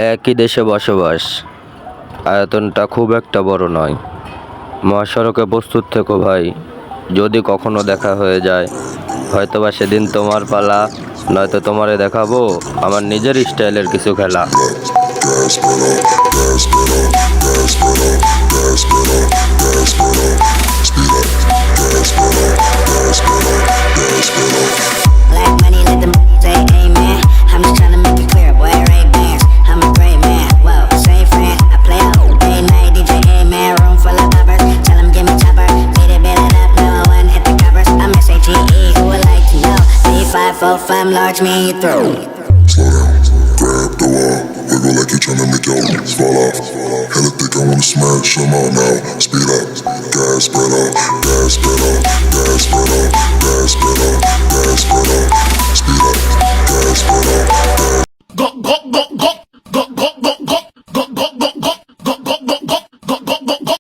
একই দেশে বসবাস, আয়তনটা খুব একটা বড় নয়। মহাসড়কে প্রস্তুত থেকো ভাই, যদি কখনো দেখা হয়ে যায়, হয়তোবা সেদিন তোমার পালা, নয়তো তোমারে দেখাবো আমার নিজের স্টাইলের কিছু খেলা। Black money, let them say amen. I'm just tryna make it clear, boy, Ray-Bans. I'm a great man, whoa, same friend. I play out, late night DJ, amen. Room full of boppers, tell them give me chopper. Beat it up, no one hit the covers. I'm S-A-G-E, who would like to know? 3, 5, 4, 5, large me through.